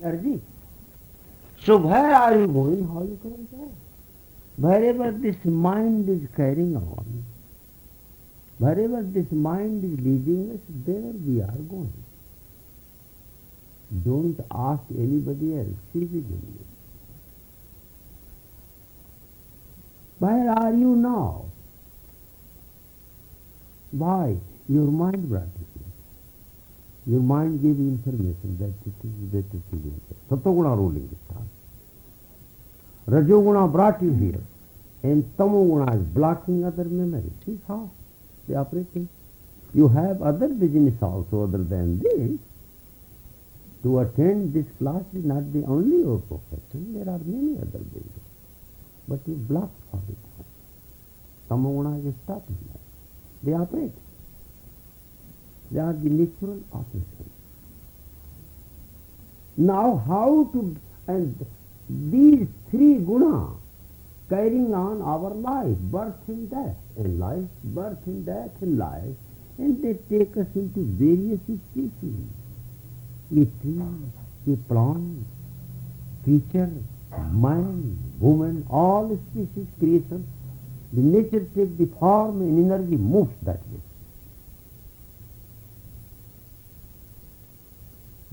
energy. So where are you going? How you can tell? Wherever this mind is carrying on, wherever this mind is leading us, there we are going. Don't ask anybody else. See within you. Where are you now? Why? Your mind brought it here. Your mind gave information that it is here. Satoguna ruling this time. Rajoguna brought you here. And Tamoguna is blocking other memories. See how they are operating. You have other business also other than this. To attend this class is not the only your profession. There are many other business. But you block for it. Tamoguna is stopping that. They operate. They are the natural operations. Now how to, and these three guna carrying on our life, birth and death in life, birth and death in life, and they take us into various species. A tree, a plant, creature, man, woman, all species creation. The nature takes the form and energy moves that way.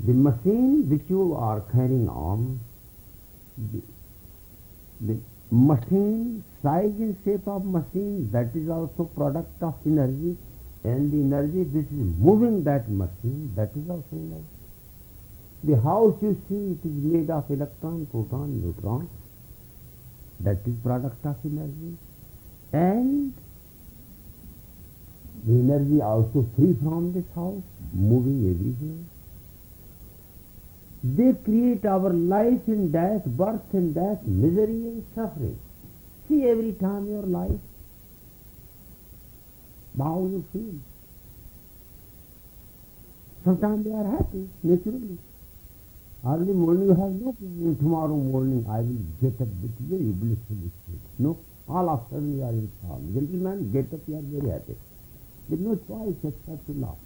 The machine which you are carrying on, the machine, size and shape of machine, that is also product of energy, and the energy which is moving that machine, that is also energy. The house you see, it is made of electron, proton, neutron, that is product of energy, and the energy also free from this house, moving everywhere. They create our life and death, birth and death, misery and suffering. See every time your life, how you feel. Sometimes they are happy, naturally. Early morning you have no plan. Tomorrow morning I will get up with very blissful state. No, all of a sudden you are in calm. Gentlemen, get up, you are very happy. There is no choice except to laugh.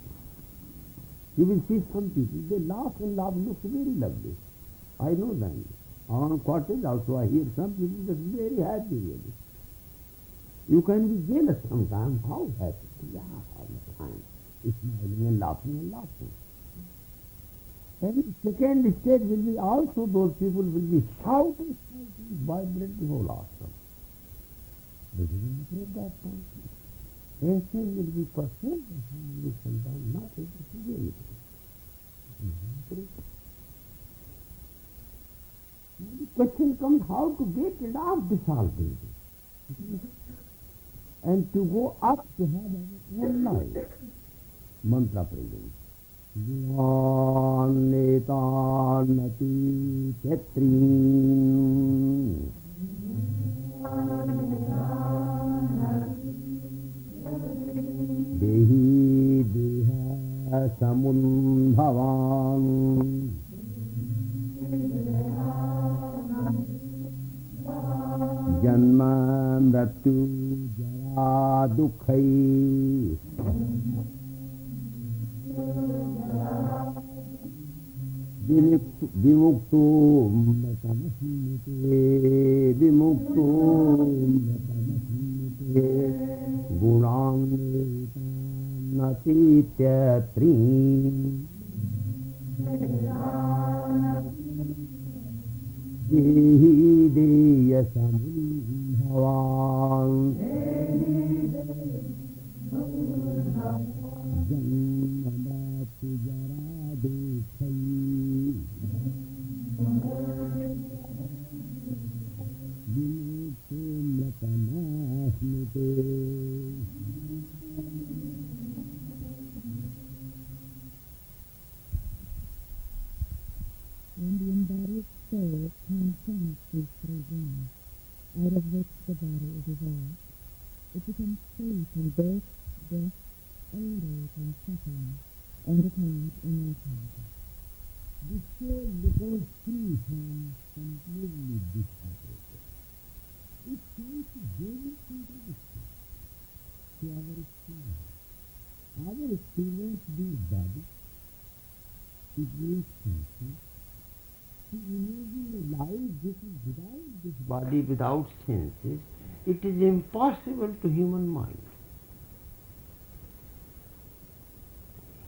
You will see some people, they laugh and laugh, looks very lovely. I know them. On cottage also I hear some people just very happy really. You can be jealous sometimes. How happy? Yeah, all the time. Smiling and laughing and laughing. And second state will be also those people will be shouting, vibrate the whole ashram. They will not at that time. Ancient will be perceived, and will be sometimes not able to do anything. The question comes how to get rid of this all things. And to go up to have our own life. Mantra present. Netanati Chetrin Dehi Deha Samun Bhavan Janma Mratu Jara Dukhai Vimuktu Matamahimite Vimuktu Matamahimite Gunam Natitya Trim Dehi Deya Samudhavan Janmamatu Jara Dukhai Vimuktu Matamahimite. When the embodied soul transcends these three realms, out of which the body is evolved, it becomes free from birth, death, old age, and suffering, and attains immortality. The soul becomes free from completely disapparated. It comes to very contradiction to our experience. Our experience, this body, it means conscious, Imagine a life this is without this body, without senses. It is impossible to human mind.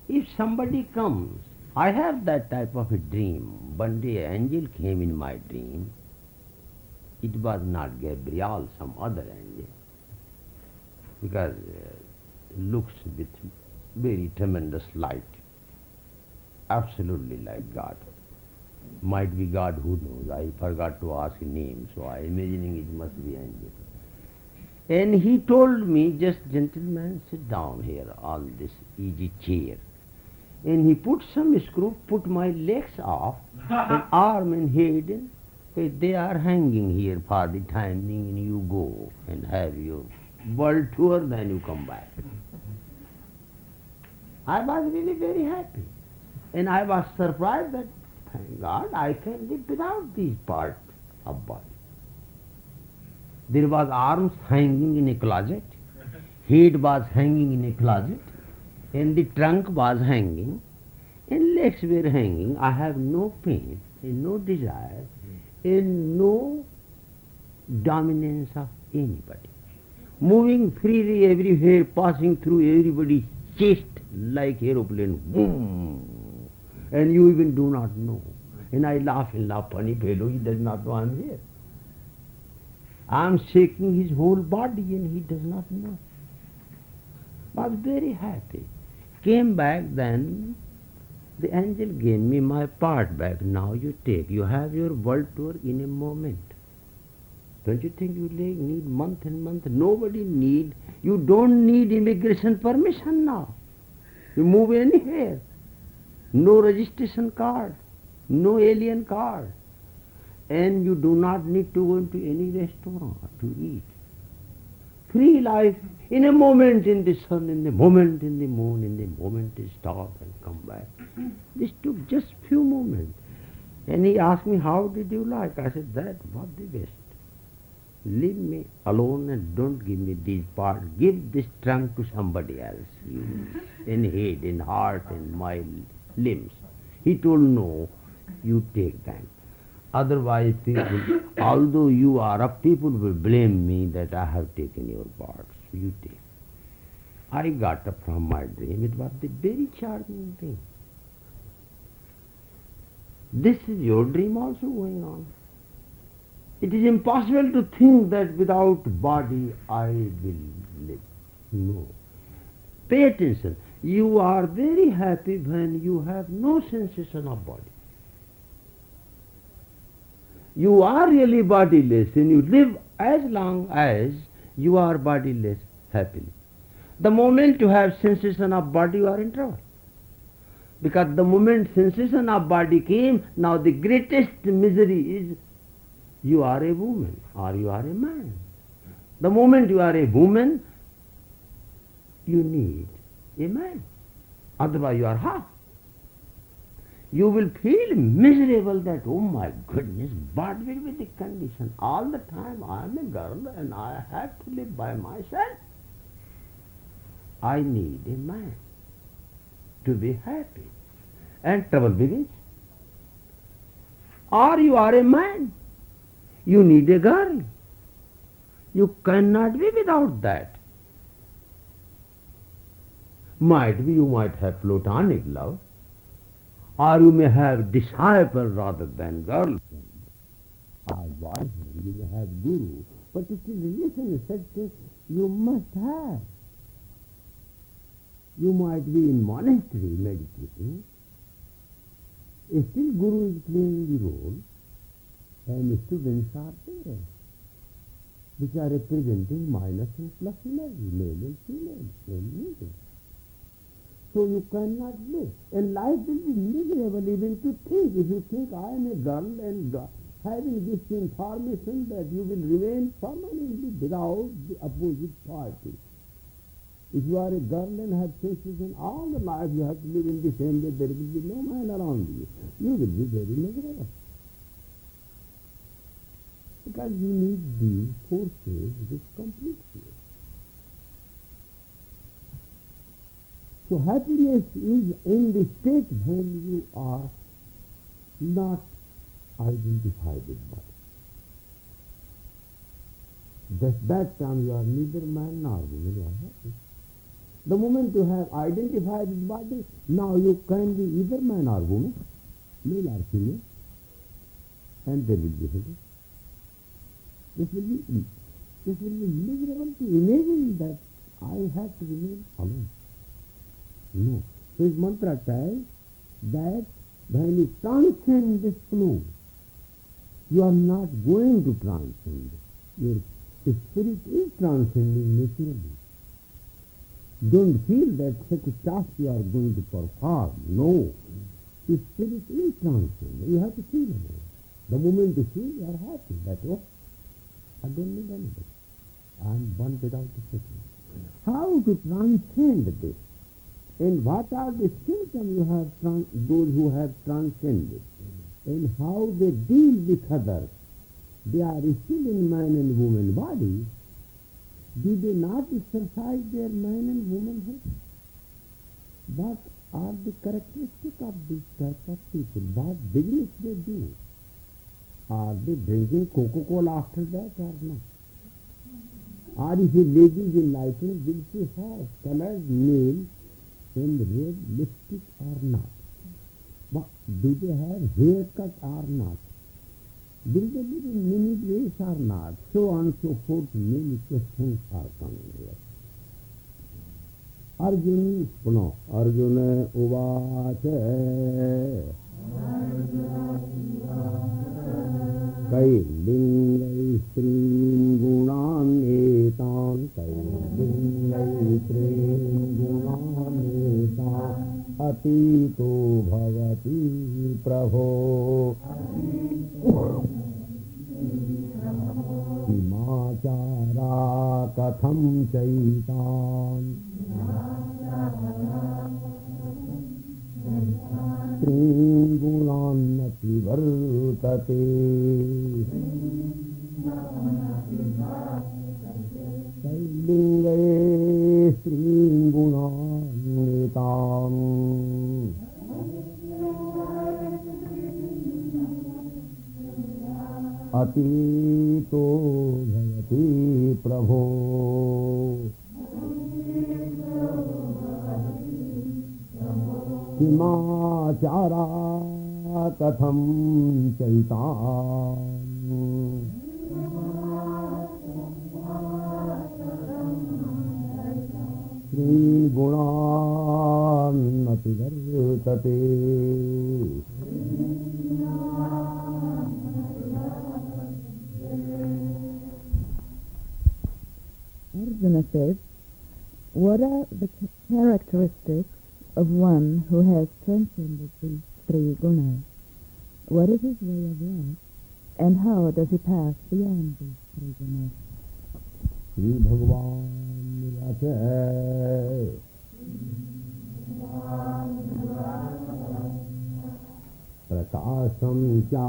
If somebody comes, I have that type of a dream. One day an angel came in my dream. It was not Gabriel, some other angel, because looks with very tremendous light, absolutely like God. Might be God, who knows? I forgot to ask a name, so I imagining it must be angel. And he told me, just gentleman, sit down here on this easy chair. And he put some screw, put my legs off, and arm and head. They are hanging here for the time being, and you go and have your world tour, then you come back. I was really very happy. And I was surprised that, thank God, I can live without these parts of body. There was arms hanging in a closet, head was hanging in a closet, and the trunk was hanging, and legs were hanging. I have no pain, and no desire, and no dominance of anybody. Moving freely everywhere, passing through everybody's chest like aeroplane, boom, and you even do not know. And I laugh, funny fellow, he does not know I am here. I am shaking his whole body and he does not know. Was very happy. Came back then, the angel gave me my part back. Now you take, you have your world tour in a moment. Don't you think you need month and month? Nobody need, you don't need immigration permission now. You move anywhere. No registration card, no alien card. And you do not need to go into any restaurant to eat. Free life, in a moment in the sun, in the moment in the moon, in the moment to stop and come back. This took just few moments. And he asked me, how did you like? I said, that was the best. Leave me alone and don't give me these parts. Give this trunk to somebody else. In head, in heart, in my limbs. He told, no, you take them. Otherwise, people, although you are up, people will blame me that I have taken your parts. You take. I got up from my dream. It was the very charming thing. This is your dream also going on. It is impossible to think that without body I will live. No. Pay attention. You are very happy when you have no sensation of body. You are really bodiless and you live as long as you are bodiless happily. The moment you have sensation of body, you are in trouble. Because the moment sensation of body came, now the greatest misery is you are a woman or you are a man. The moment you are a woman, you need a man. Otherwise you are half. You will feel miserable that, oh my goodness, what will be the condition? All the time I am a girl and I have to live by myself. I need a man to be happy. And trouble begins. Or you are a man. You need a girl. You cannot be without that. Might be you might have platonic love. Or you may have disciple rather than girlfriend. Or boyfriend, you may have guru. But it is relation such thing you must have. You might be in monastery meditating. Still guru is playing the role. And students are there, which are representing minus and plus energy, male and female, and neither. So you cannot live. And life will be miserable even to think. If you think I am a girl and having this information that you will remain permanently without the opposite party. If you are a girl and have sensation all the life you have to live in the same way, there will be no man around you. You will be very miserable. Because you need these forces which complete you. So happiness is in the state when you are not identify with body. That time you are neither man nor woman, you are happy. The moment you have identified with body, now you can be either man or woman, male or female, and there will be happy. This will be miserable to imagine that I have to remain alone. No. So his mantra tells that when you transcend this flow, you are not going to transcend. Your spirit is transcending naturally. Don't feel that such a task you are going to perform. No. The spirit is transcending. You have to feel about it. The moment you feel, you are happy. That's all. I don't need anybody. I am one without the second. How to transcend this? And what are the symptoms you have those who have transcended? And how they deal with others? They are still in man and woman body. Do they not exercise their man and womanhood? What are the characteristics of this type of people? What business they do? Are they drinking Coca-Cola after that or not? Or if a lady is enlightened, will she have colored nails and red lipstick or not? But do they have haircut or not? Will they live in mini dress or not? So on and so forth, many questions are coming here. Arjuna, no, Arjuna uvacha Kailingai Srin Gunan Etan Kailingai Srin Gunan Etan Atito Bhavati Prabho Himachara Katham Chaitan Srin Gunannati Vartate Kailingaye Srin Gunannetam Atito Bhavati Prabho Himachara Katham Chaitan Sri Gunannati Vartate. Arjuna says, what are the characteristics of one who has transcended these three gunas? What is his way of life, and how does he pass beyond these three gunas? Sri Bhagavan Nivase Prakasham cha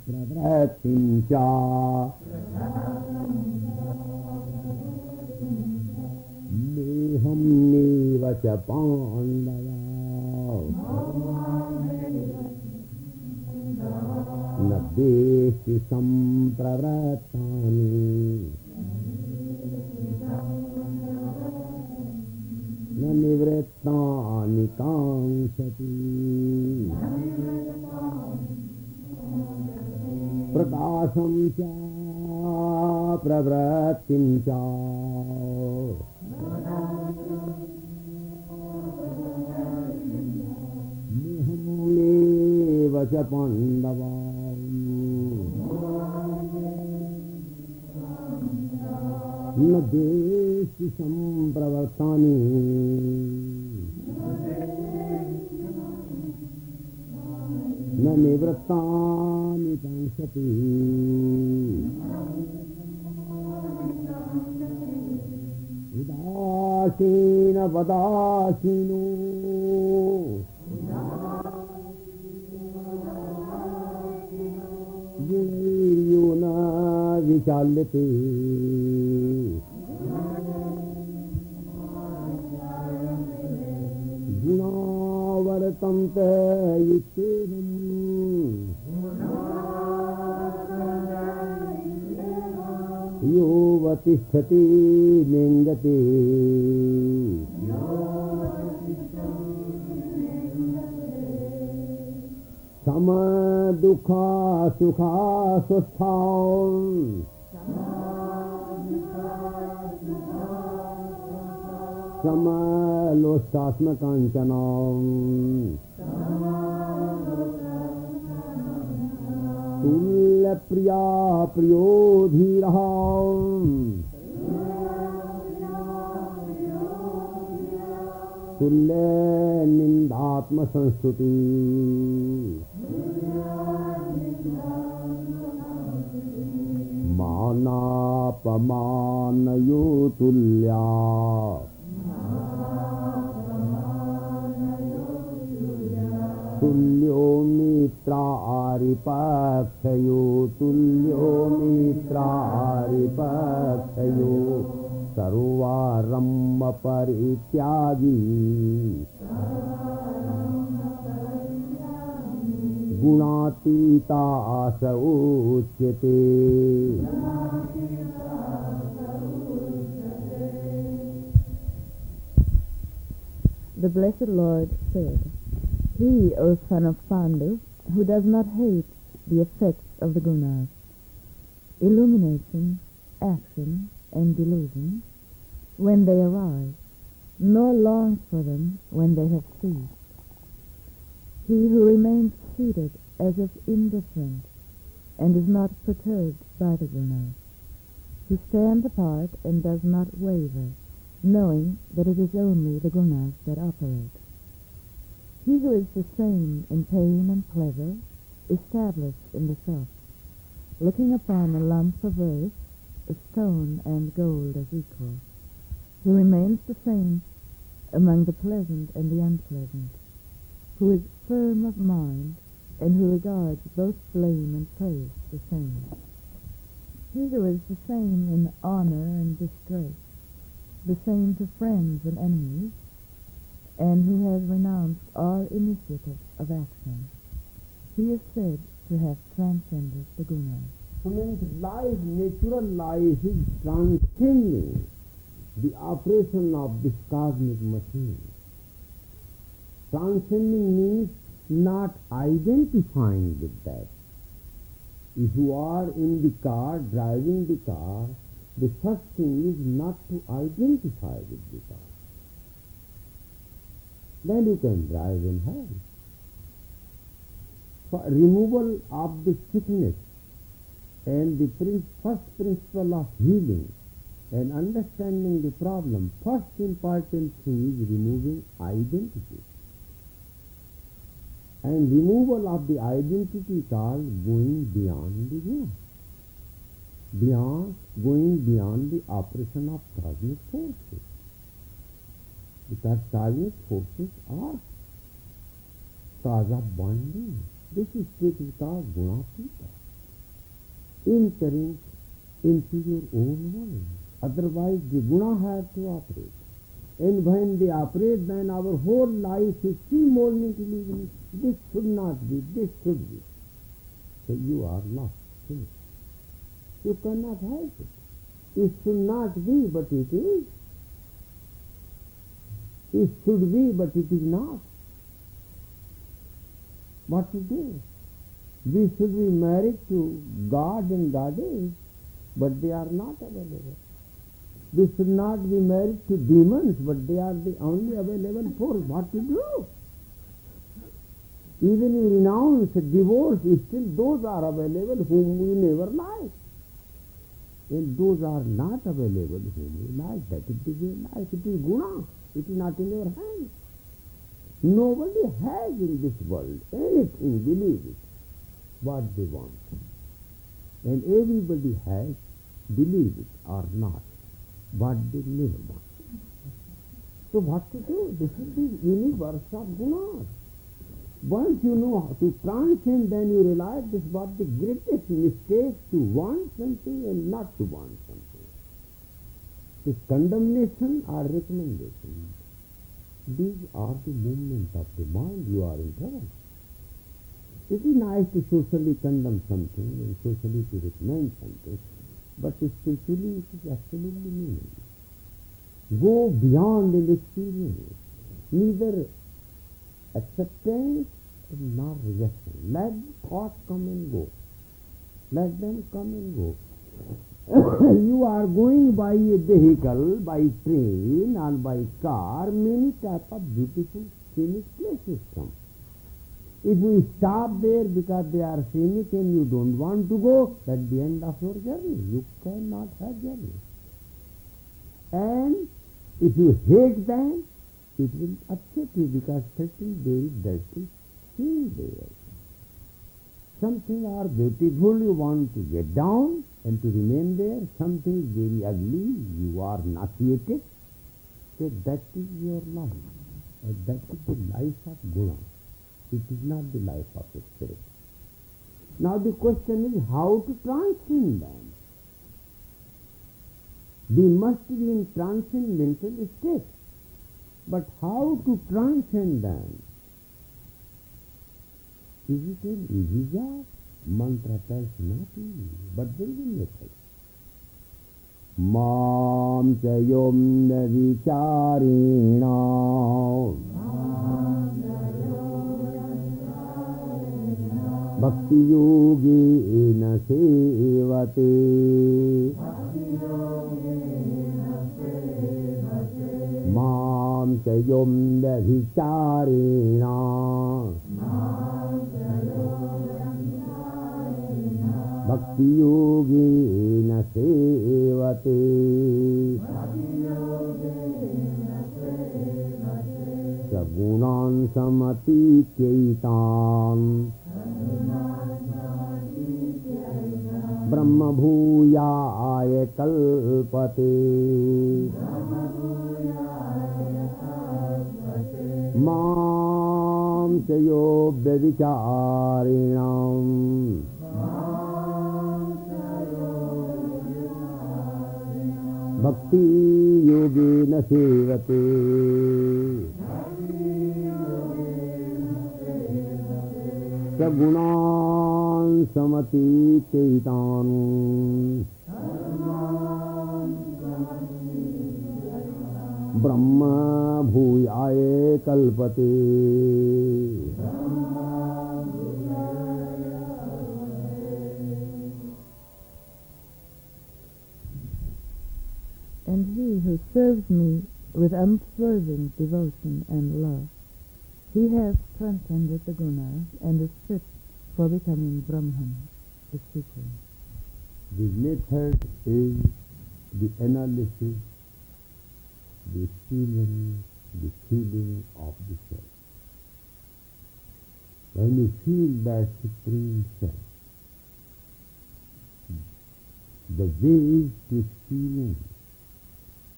pravratim cha Neham neva cha pandava Nabdeshi sampravratani Na nivrittani kangsati Prakasham cha pravratim cha Neham neva cha pandava Na deshi sampravartani Na nivrattani kangsati Udasina vadasino Yuna vichalyate Gunavartam te yittevam वतिष्ठति लिङ्गते सम दुःखा सुखा स्वस्थां समलोष्टात्मकाञ्चनाम् तुल्यप्रिया प्रियो धीरः तुल्य निन्दात्मसंस्तुति मानापमानयो तुल्या तुल्यो मित्रारिपक्षयो तुल्यो मित्रारिपक्षयो सर्वारम्भ परित्यागी गुणातीता स उच्यते The Blessed Lord said, He, O son of Pandu, who does not hate the effects of the gunas, illumination, action, and delusion, when they arise, nor longs for them when they have ceased. He who remains seated as if indifferent and is not perturbed by the gunas, who stands apart and does not waver, knowing that it is only the gunas that operate. He who is the same in pain and pleasure, established in the self, looking upon a lump of earth, a stone and gold as equal, who remains the same among the pleasant and the unpleasant, who is firm of mind, and who regards both blame and praise the same. He who is the same in honor and disgrace, the same to friends and enemies, and who has renounced all initiative of action. He is said to have transcended the gunas. So means life, natural life is transcending the operation of this cosmic machine. Transcending means not identifying with that. If you are in the car, driving the car, the first thing is not to identify with the car. Then you can drive in hell. For removal of the sickness and the first principle of healing and understanding the problem, first important thing is removing identity. And removal of the identity called going beyond the guna. Going beyond the operation of cosmic forces. Because cosmic forces are cause of bonding. This is stated called gunapita. Entering into your own world. Otherwise the guna has to operate. And when they operate, then our whole life is still molding to living. This should not be, this should be. So you are lost. You cannot help it. It should not be, but it is. It should be, but it is not. What to do? We should be married to God and goddess, but they are not available. We should not be married to demons, but they are the only available force. What to do? Even you renounce divorce, still those are available whom we never like. And those are not available whom we like. That is the way life. It is guna. It is not in your hands. Nobody has in this world anything, believe it, what they want. And everybody has, believe it or not, what they never want. So what to do? This is the universe of gunas. Once you know how to transcend, then you realize this was the greatest mistake, to want something and not to want something. The condemnation or recommendation. These are the movements of the mind. You are in trouble. It is nice to socially condemn something and socially to recommend something, but spiritually it is absolutely meaningless. Go beyond in experience, neither acceptance nor rejection. Let thoughts come and go. Let them come and go. You are going by a vehicle, by train or by car, many type of beautiful scenic places come. If you stop there because they are scenic and you don't want to go, that's the end of your journey. You cannot have journey. And if you hate them, it will upset you because certain very dirty things there. Something are beautiful, you want to get down and to remain there. Something very ugly, you are nauseated. So that is your life. And that is the life of guna. It is not the life of the spirit. Now the question is how to transcend them. We must be in transcendental state. But how to transcend them? Is it an easy job? Mantra tells not easy, but there is a method. Mam chayom vicharina bhakti yogi na sevate Mam chayom vicharina Bhakti yogi na sevate Sagunan samati kaitam Brahma bhuya aya kalpate Mam chayo vicharinam Bhakti yogena sevate Sagunan samati kaitan Brahma bhuyaye kalpate And he who serves me with unswerving devotion and love, he has transcended the gunas and is fit for becoming Brahman, the Supreme. The method is the analysis, the experience, the feeling of the self. When you feel that Supreme Self, the way is to experience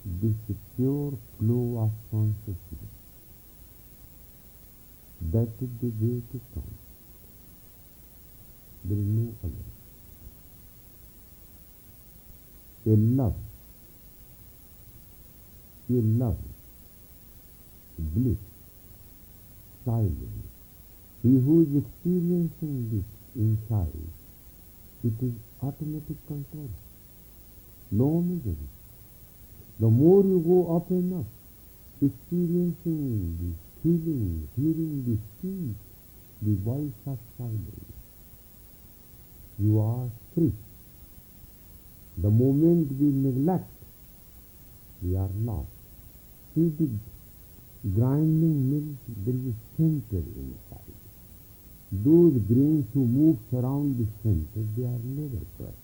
this pure flow of consciousness. That is the way to come. There is no other. A love, bliss, silence. He who is experiencing this inside, it is automatic control. No misery. The more you go up and up, experiencing the feeling, hearing the speech, the voice of silence, you are free. The moment we neglect, we are lost. See the grinding mill, there is a center inside. Those grains who move around the center, they are never crushed.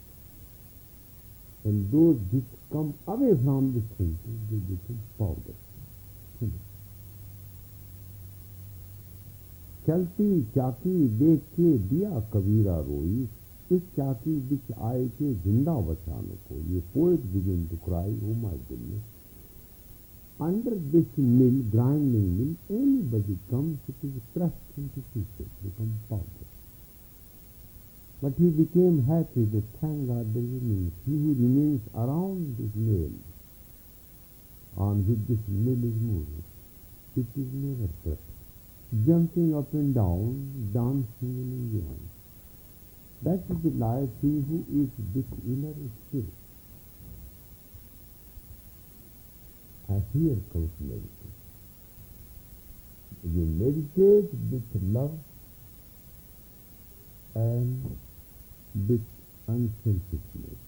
And those which come away from the center, they become powder. चलती चाकी देख के दिया कबीरा रोई इस चाकी बिच आए के जिंदा बचाने को ये poet begin to cry, oh my goodness. Under this mill, grinding mill, anybody comes, it is crushed into pieces, become powder. But he became happy that thank God there is a mill. He who remains around this mill, on which this mill is moving, it is never crushed. Jumping up and down, dancing and enjoying. That is the life, he who is this inner spirit. Here comes meditation. You meditate with love and with unselfishness.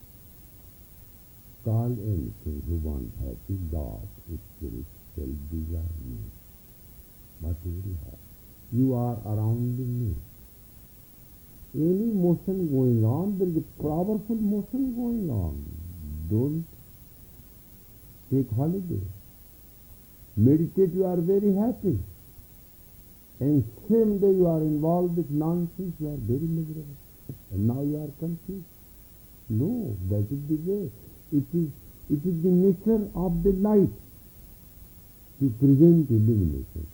Call anything you want happy, God, Spirit, self-desire, me. Whatever you have. You are around me. Any motion going on, there is a powerful motion going on. Don't take holiday. Meditate, you are very happy. And same day you are involved with nonsense, you are very miserable. And now you are confused. No, that is the way. It is the nature of the light to present illumination.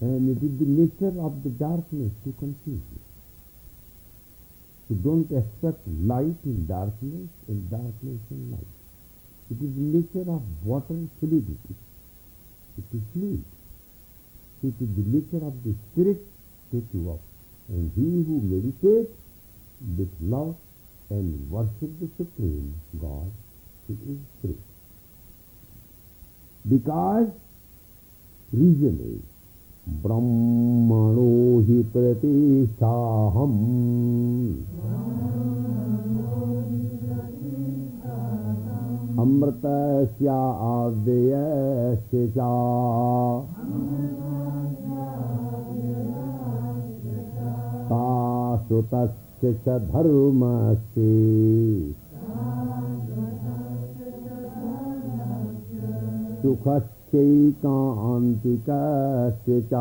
And it is the nature of the darkness to confuse you. So don't expect light in darkness and darkness in light. It is the nature of water fluidity. It is fluid. It is the nature of the spirit take you up. And he who meditates with love and worship the Supreme God, he is free. Because reason is Brahmano hi pratisthaham amritasya avyayasya cha शाश्वतस्य च धर्मस्य सुखस्यैकान्तिकस्य च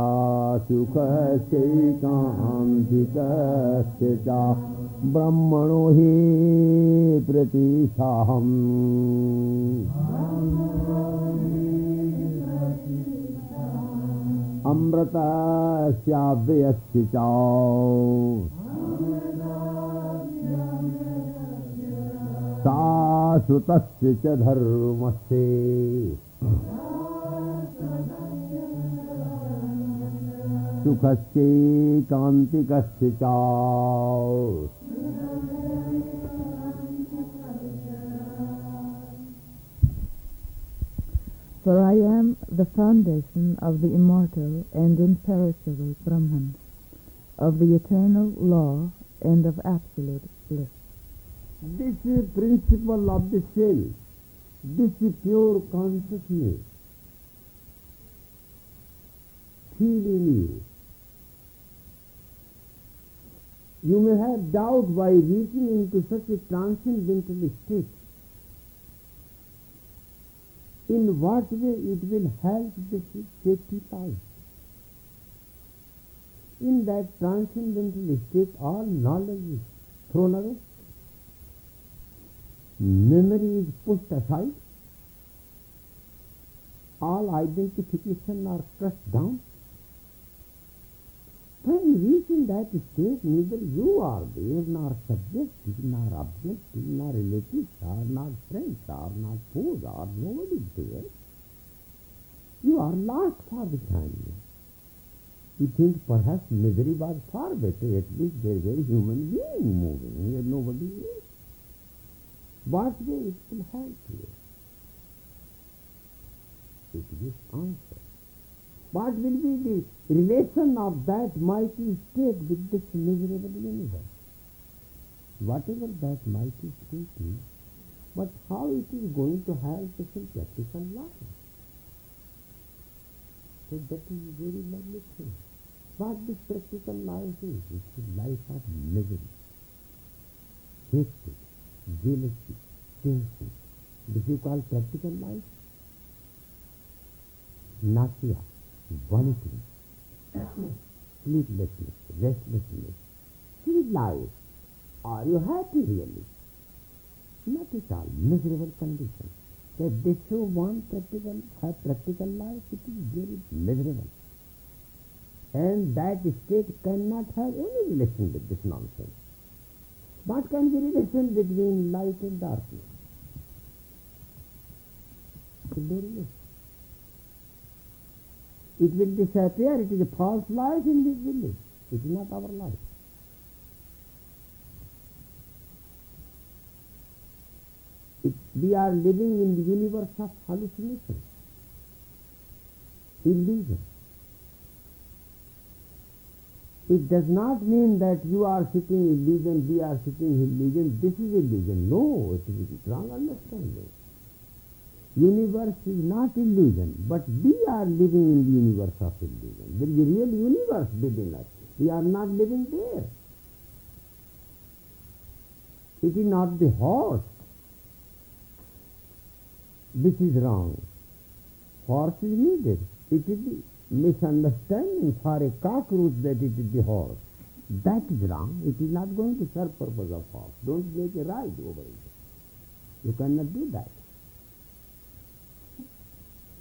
सुखस्यैकान्तिकस्य च ब्रह्मणो हि प्रतिष्ठाहम् अमृतस्याव्ययस्य च शाश्वतस्य च धर्मस्य सुखस्यैकान्तिकस्य च For I am the foundation of the immortal and imperishable Brahman, of the eternal law and of absolute bliss. This is principle of the self. This is pure consciousness. Feel in you. You may have doubt by reaching into such a transcendental state. In what way it will help the safety life? In that transcendental state, all knowledge is thrown away. Memory is pushed aside. All identification are crushed down. When you reach in that state, neither you are there, nor subjective, nor objective, nor relatives, or not friends, or not food, or nobody is there. You are lost for the time. You think perhaps misery was far better, at least there is a human being moving, here nobody is. What way it will help you? It gives answer. What will be the relation of that mighty state with this miserable universe? Whatever that mighty state is, but how it is going to help us in practical life? So that is a very lovely thing. What this practical life is, it's a life of misery, hatred, jealousy, tension. This you call practical life? Nausea, vomiting, sleeplessness, restlessness. Feel life. Are you happy really? Not at all. Miserable condition. That this you want have practical life, it is very miserable. And that state cannot have any relation with this nonsense. What can be relation between light and darkness? No relation. It will disappear. It is a false life in this village. It is not our life. We are living in the universe of hallucination. illusion. It does not mean that you are sitting illusion, we are sitting illusion, this is illusion. No, it is wrong understanding. Universe is not illusion, but we are living in the universe of illusion. There is a real universe within us. We are not living there. It is not the horse. This is wrong. Horse is needed. It is the misunderstanding for a cockroach that it is the horse. That is wrong. It is not going to serve purpose of horse. Don't make a ride over it. You cannot do that.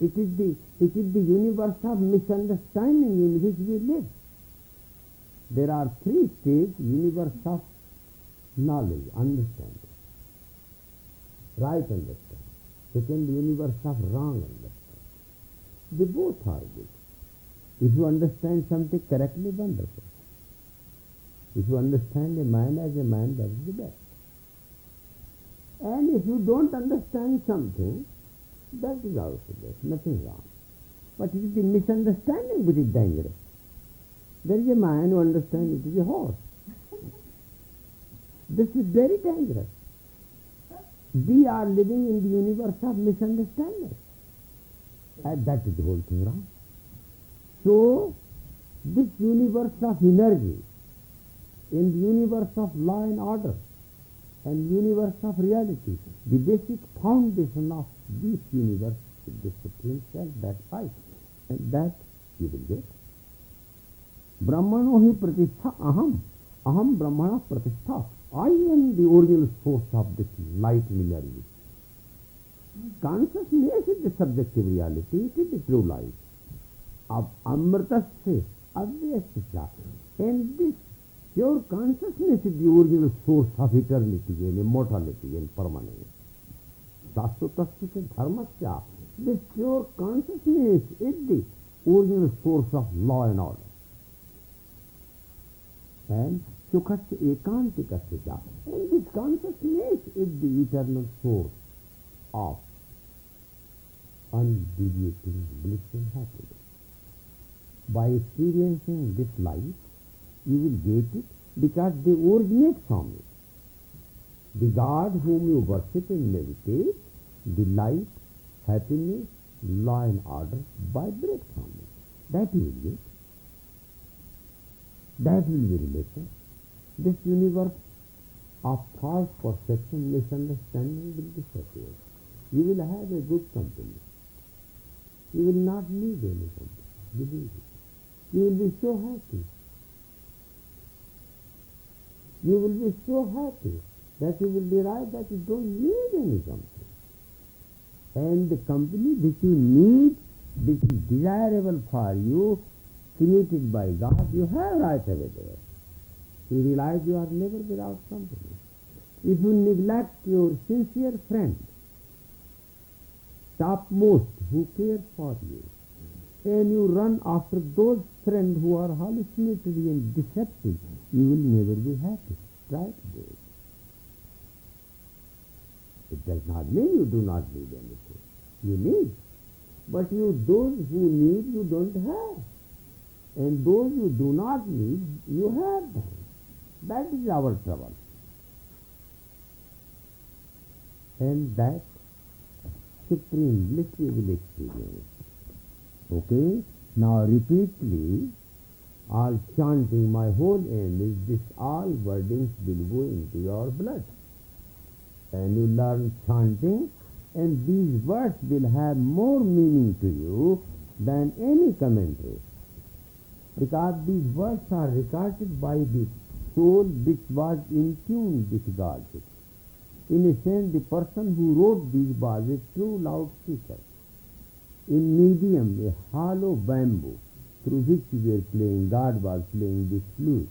It is the universe of misunderstanding in which we live. There are three stages: universe of knowledge, understanding, right understanding. Second, universe of wrong understanding. They both are good. If you understand something correctly, wonderful. If you understand a man as a man, that is the best. And if you don't understand something, that is also best, nothing wrong. But it is the misunderstanding which is dangerous. There is a man who understands it is a horse. This is very dangerous. We are living in the universe of misunderstanding. And that is the whole thing wrong. So, this universe of energy, in the universe of law and order, and universe of reality, the basic foundation of this universe is the Supreme Self, that I, and that you will get. Brahmano hi pratishtha aham, aham brahmana pratishtha. I am the original source of this light and energy. Consciousness is the subjective reality, it is the true light. Of amritasya, avyasya, and this pure consciousness is the original source of eternity and immortality and permanence. Sasthutasya dharmasya, this pure consciousness is the original source of law and order. And sukhasya ekantikasya, and this consciousness is the eternal source of undeviating bliss and happiness. By experiencing this light, you will get it because they originate from it. The God whom you worship and meditate, the light, happiness, law and order vibrate from it. That you will get. That will be relation. This universe of false perception, misunderstanding will disappear. You will have a good company. You will not need any company. Believe it. You will be so happy. You will be so happy that you will derive that you don't need any company. And the company which you need, which is desirable for you, created by God, you have right away there. You realize you are never without company. If you neglect your sincere friend, topmost, who cares for you, and you run after those friends who are hallucinatory and deceptive, you will never be happy. Try to do it. It does not mean you do not need anything. You need. But those who need, you don't have. And those you do not need, you have them. That is our trouble. And that supreme bliss we will experience. Okay? Now repeatedly, all chanting, my whole aim is this, all wordings will go into your blood. And you learn chanting, and these words will have more meaning to you than any commentary. Because these words are recorded by the soul which was in tune with God. In a sense, the person who wrote these was a true loudspeaker. In medium, a hollow bamboo through which we were playing, God was playing this flute,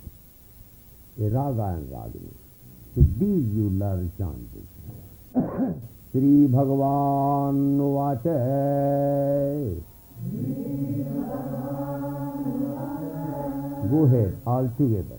a raga and ragini. So these you learn chanting. Sri Bhagavan Vacha. Go ahead, all together.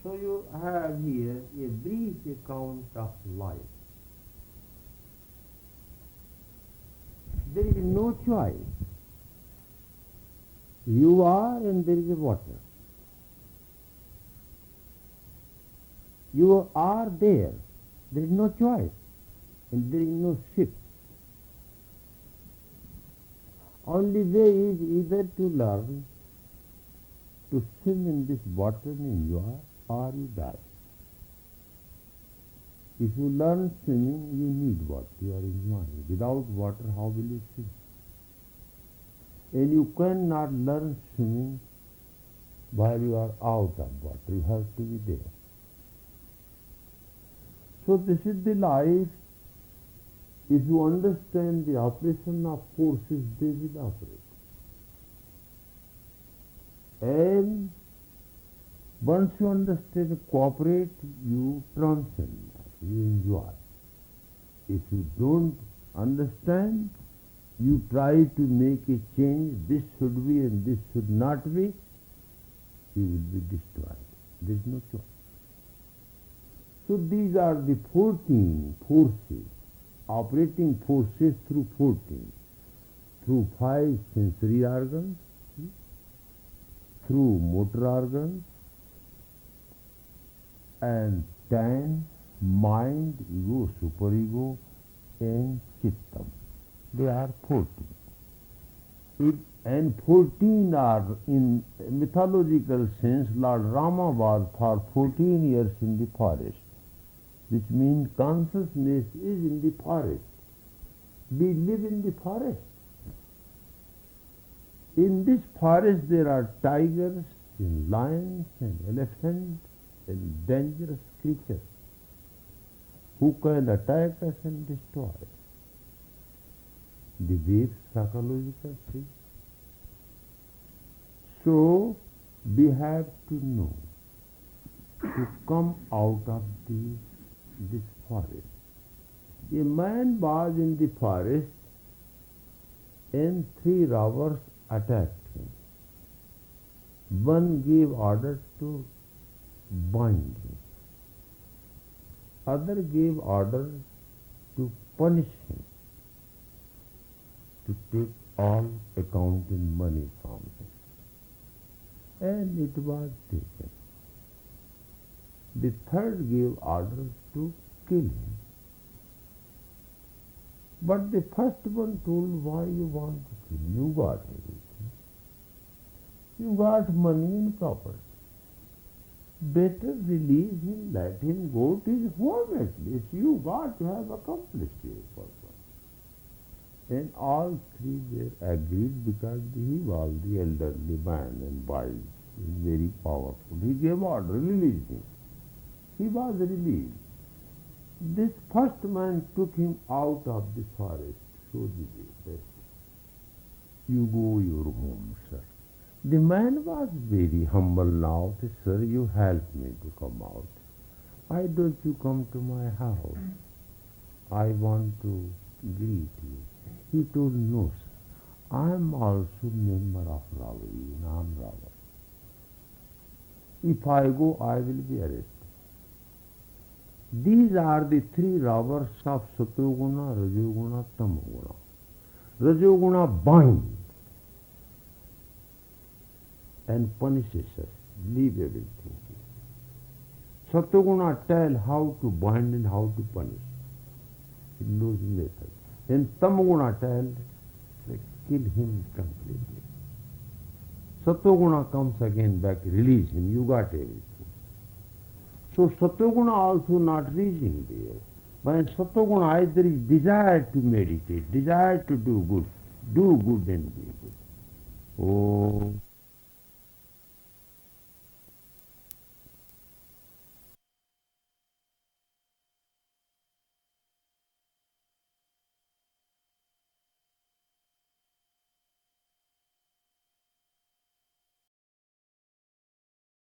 So you have here a brief account of life. There is no choice. You are and there is a water. You are there. There is no choice. And there is no ship. Only way is either to learn to swim in this water and enjoy, or you die. If you learn swimming, you need water. You are enjoying. Without water, how will you swim? And you cannot learn swimming while you are out of water. You have to be there. So this is the life. If you understand the operation of forces, they will operate. And once you understand, cooperate, you transcend, you enjoy. If you don't understand, you try to make a change, this should be and this should not be, you will be destroyed. There is no choice. So these are the 14 forces, operating forces through 14, through 5 sensory organs, through motor organs, and 10 mind, ego, superego, and chittam. They are 14. And 14 are, in mythological sense, Lord Rama was for 14 years in the forest, which means consciousness is in the forest. We live in the forest. In this forest there are tigers, in lions and elephants and dangerous creatures who can attack us and destroy us. The deep psychological thing. So we have to know to come out of this forest. A man was in the forest and three robbers attacked him. One gave order to bind him. Other gave order to punish him, to take all account in money from him. And it was taken. The third gave order to kill him. But the first one told, why you want to kill? You got everything. You got money and property. Better release him, let him go to his home at least. You have accomplished your purpose. And all three were agreed because he was the elderly man and wise and very powerful. He gave order, release him. He was released. This first man took him out of the forest, showed the way that you go your home, sir. The man was very humble now. Said, sir, you help me to come out. Why don't you come to my house? I want to greet you. He told, no, sir. I am also member of robbery, an armed robber. If I go, I will be arrested. These are the three robbers of Satoguna, Rajoguna, Tamoguna. Rajoguna binds and punishes us. Leave everything. Satoguna tell how to bind and how to punish. It knows method. And Tamoguna tell, like, kill him completely. Satoguna comes again back, release him, you got everything. So Satoguna also not reaching there. But in Satoguna there is desire to meditate, desire to do good and be good. Oh.